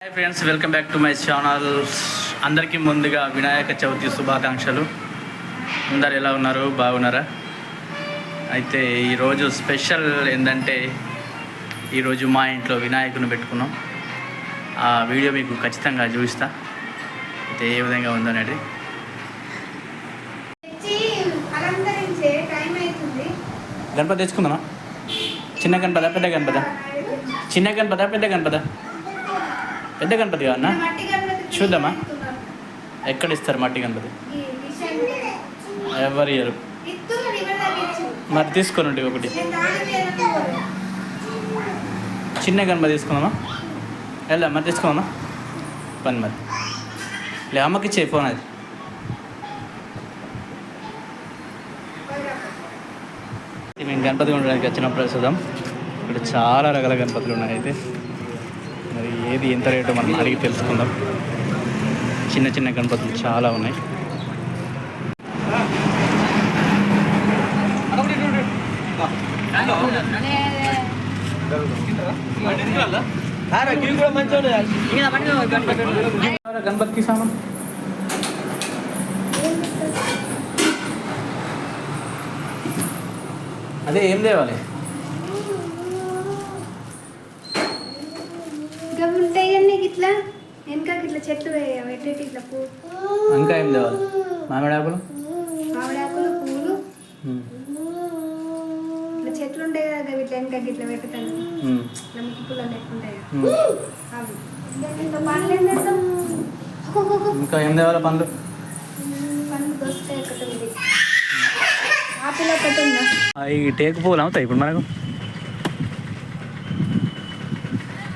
Hi friends, welcome back to my channel. అందరికీ ముందుగా వినాయక చవితి శుభాకాంక్షలు. అందరు ఎలా ఉన్నారు? బాగున్నారా? అయితే ఈరోజు స్పెషల్ ఏంటంటే ఈరోజు మా ఇంట్లో వినాయకుని పెట్టుకున్నాం. ఆ వీడియో మీకు ఖచ్చితంగా చూపిస్తా. అయితే ఏ విధంగా ఉందనేది. గణపతి తెచ్చుకుందామా? చిన్న గణపతి పెద్ద గణపతి? చిన్న గణపతి పెద్ద గణపతి? పెద్ద గణపతి కావన్నా? చూద్దామా ఎక్కడ ఇస్తారు మట్టి గణపతి? ఎవరు ఇయరు? మరి తీసుకొని ఒకటి చిన్న గణపతి తీసుకుందామా? వెళ్దాం మరి తీసుకుందామా? పని మరి లే, అమ్మకి ఇచ్చే ఫోన్. అది మేము గణపతి ఉండడానికి వచ్చినప్పుడు చూద్దాం. ఇక్కడ చాలా రకాల గణపతులు ఉన్నాయి. అయితే మరి ఏది ఎంత రేటో మనం అడిగి తెలుసుకుందాం. చిన్న చిన్న గణపతులు చాలా ఉన్నాయి. గణపతికి సామాన్ అదే ఏం తేవాలి? ఇట్లా వెనక ఇట్లా చెట్లు పెట్టేటి ఇట్లా పువ్వు. ఇంకా ఏం తేవాలి? మామిడాకులు, పువ్వులు, ఇట్లా చెట్లు ఉంటాయి కదా, ఇట్లా వెనక ఇట్లా పెట్టుతాను. ఇట్లా ముక్కు పుల్లలు ఎక్కుంటాయి అవి. ఇంకా పండ్లు ఏం చేస్తాం? ఇంకా ఏం తేవాలి? పండ్లు దోసకాయ ఒకటి ఉంది, ఆపిల్ ఒకటి ఉందా? ఈ టేకు పువ్వులు అవుతాయి ఇప్పుడు మనకు?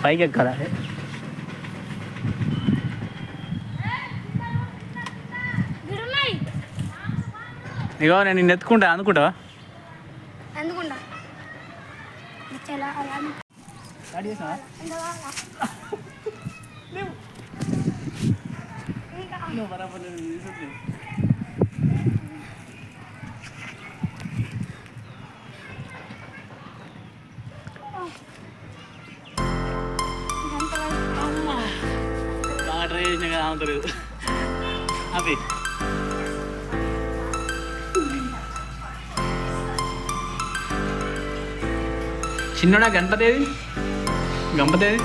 పైకి ఎక్కాలా? ఇగో నేను నిన్ను ఎత్తుకుంటా, అందుకుంటావా? అందుకుంటా. బాగా ట్రై చేసిన కదా, అవుతారు అది. చిన్నడా గణపతి ఏది? గణపతి ఏది?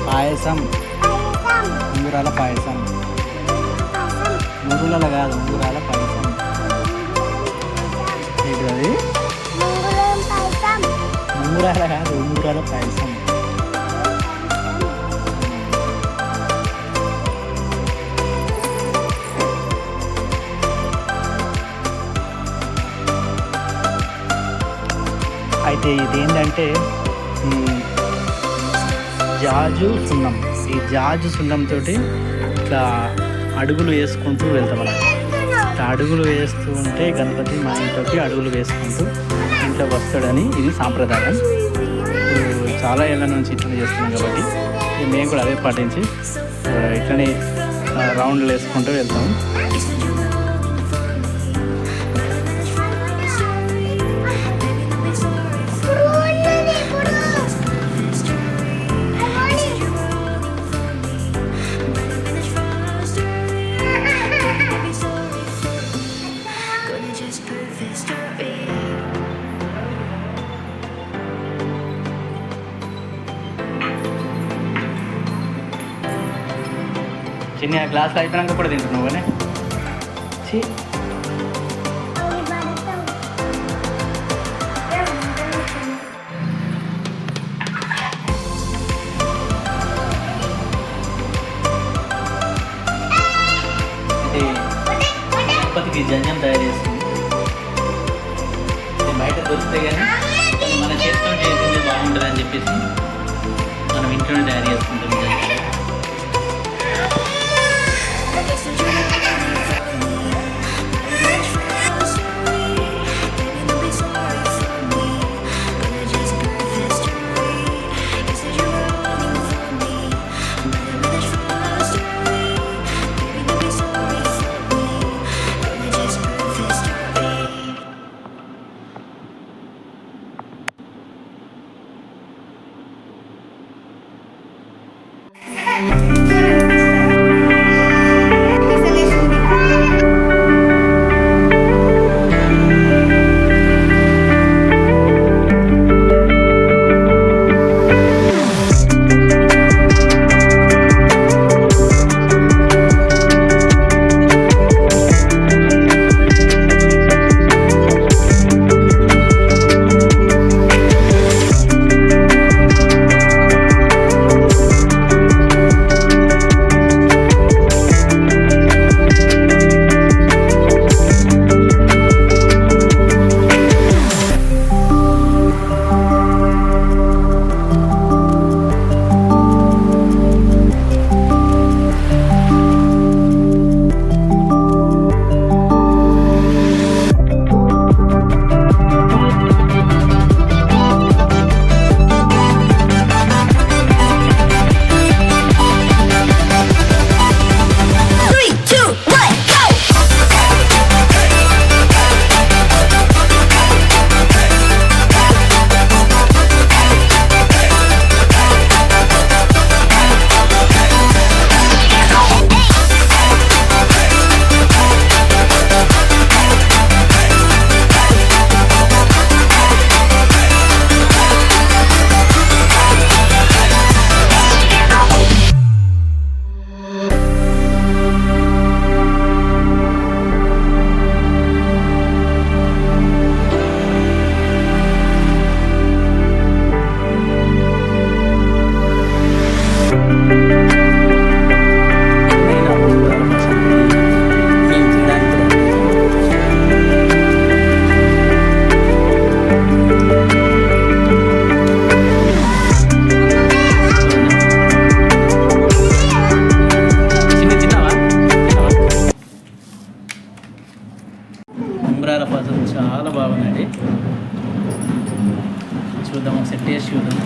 పాయసం, ఉంగురాల పాయసం. మురుగుల కాదు, ఉంగురాల పాయసం. ఏంటిది? ఉంగురాల కాదు, ఉంగురాల పాయసం. అయితే ఇదేంటంటే జాజు సున్నం. ఈ జాజు సున్నంతో ఇట్లా అడుగులు వేసుకుంటూ వెళ్తాం. అలా ఇట్లా అడుగులు వేస్తూ ఉంటే గణపతి మా ఇంట్లోకి అడుగులు వేసుకుంటూ ఇంట్లోకి వస్తాడని ఇది సాంప్రదాయం. ఇప్పుడు చాలా ఏళ్ళ నుంచి ఇట్లా చేస్తున్నాం కాబట్టి మేము కూడా అదే పాటించి ఇట్లనే రౌండ్లు వేసుకుంటూ వెళ్తాము. చిన్న గ్లాసులు అయిపోయినాక కూడా తింటున్నావు కానీ దొరుకుతాయి కానీ మన చేతితో చేసింది బాగుంటుంది అని చెప్పేసి మనం ఇంట్లోనే తయారు చేసుకుంటాం. ఉంగరాల పజల్ చాలా బాగుందండి. చూద్దాం, ఒకసారి టేస్ట్ చూద్దాం.